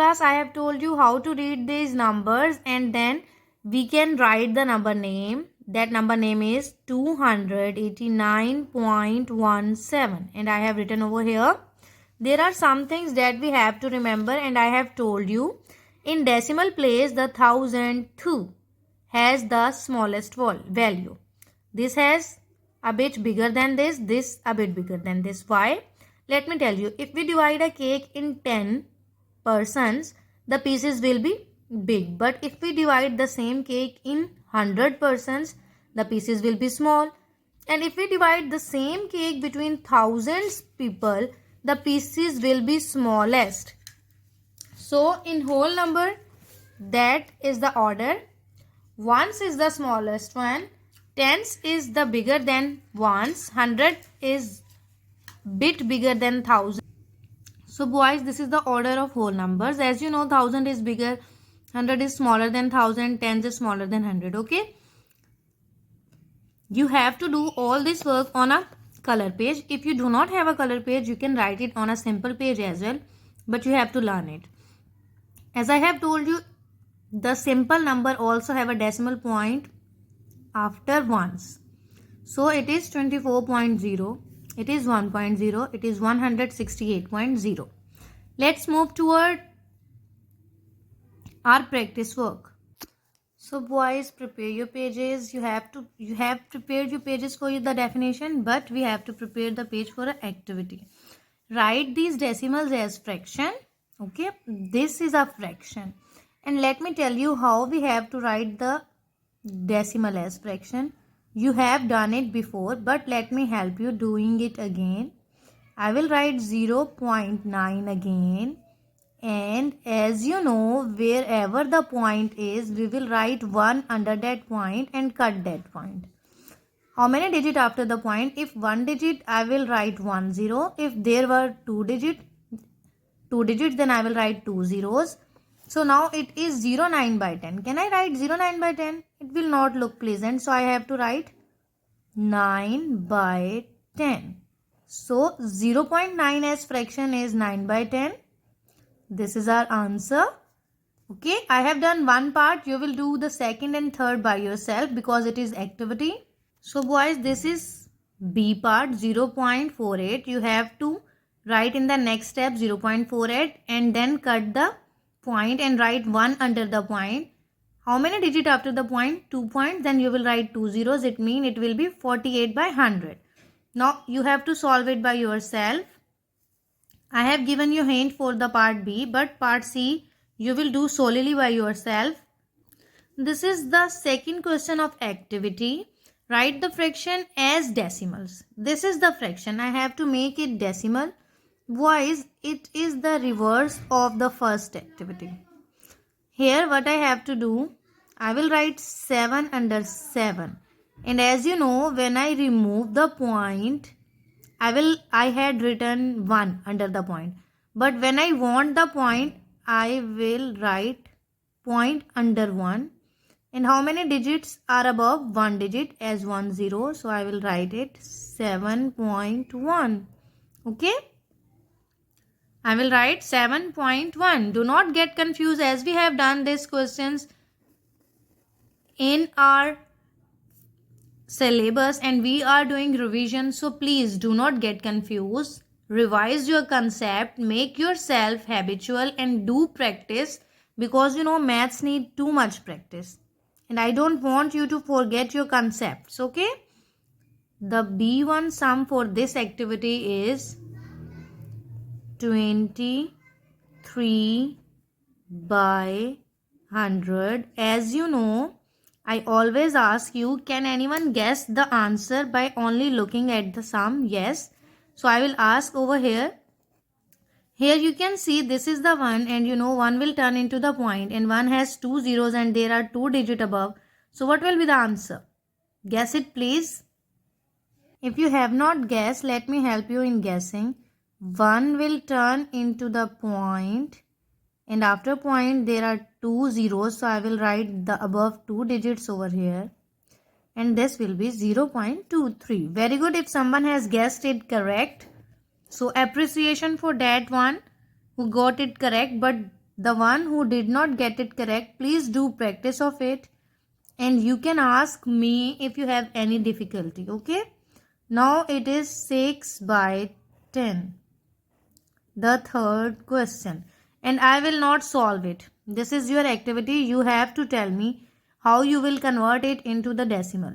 class I have told you how to read these numbers, and then we can write the number name. That number name is 289.17, and I have written over here. There are some things that we have to remember, and I have told you in decimal place the 1002 has the smallest value. This has a bit bigger than this a bit bigger than this. Why? Let me tell you. If we divide a cake in 10 persons, the pieces will be big. But if we divide the same cake in 100 persons, the pieces will be small. And if we divide the same cake between thousands people, the pieces will be smallest. So in whole number, that is the order. Ones is the smallest one, tens is the bigger than ones, 100 is bit bigger than 1000. So boys, this is the order of whole numbers. As you know, 1000 is bigger, 100 is smaller than 1000, tens is smaller than 100. Okay, you have to do all this work on a color page. If you do not have a color page, you can write it on a simple page as well, but you have to learn it. As I have told you, the simple number also have a decimal point after ones. So it is 24.0, it is 1.0, it is 168.0. Let's move toward our practice work. So boys, prepare your pages. You have prepared your pages for the definition, but we have to prepare the page for an activity. Write these decimals as fraction. Okay, this is a fraction. And let me tell you how we have to write the decimal as fraction. You have done it before, but let me help you doing it again. I will write 0.9 again. And as you know, wherever the point is, we will write 1 under that point and cut that point. How many digits after the point? If 1 digit, I will write 1 0. If there were 2 digits, then I will write 2 zeros. So now it is 09 by 10. Can I write 09 by 10? It will not look pleasant. So I have to write 9 by 10. So 0.9 as fraction is 9 by 10. This is our answer. Okay, I have done one part. You will do the second and third by yourself because it is activity. So boys, this is B part, 0.48. You have to write in the next step 0.48 and then cut the point and write 1 under the point. How many digits after the point? 2 points. Then you will write 2 zeros. It means it will be 48 by 100. Now you have to solve it by yourself. I have given you hint for the part B, but part C you will do solely by yourself. This is the second question of activity. Write the fraction as decimals. This is the fraction. I have to make it decimal. Boys, it is the reverse of the first activity. Here what I have to do, I will write 7 under 7. And as you know, when I remove the point, I had written 1 under the point. But when I want the point, I will write point under 1. And how many digits are above 1 digit as 1 0? So I will write it 7.1. Okay? I will write 7.1. Do not get confused as we have done these questions in our syllabus and we are doing revision. So please do not get confused. Revise your concept, make yourself habitual and do practice because you know maths need too much practice. And I don't want you to forget your concepts, okay? The B1 sum for this activity is 23 by 100. As you know, I always ask you, can anyone guess the answer by only looking at the sum? Yes. So I will ask over here. Here you can see this is the 1 and you know 1 will turn into the point and 1 has 2 zeros and there are 2 digits above. So what will be the answer? Guess it please. If you have not guessed, let me help you in guessing. 1 will turn into the point and after point there are 2 zeros. So I will write the above 2 digits over here and this will be 0.23. Very good if someone has guessed it correct. So appreciation for that one who got it correct, but The one who did not get it correct, please do practice of it. And you can ask me if you have any difficulty. Okay. Now it is 6 by 10. The third question. And I will not solve it. This is your activity. You have to tell me how you will convert it into the decimal.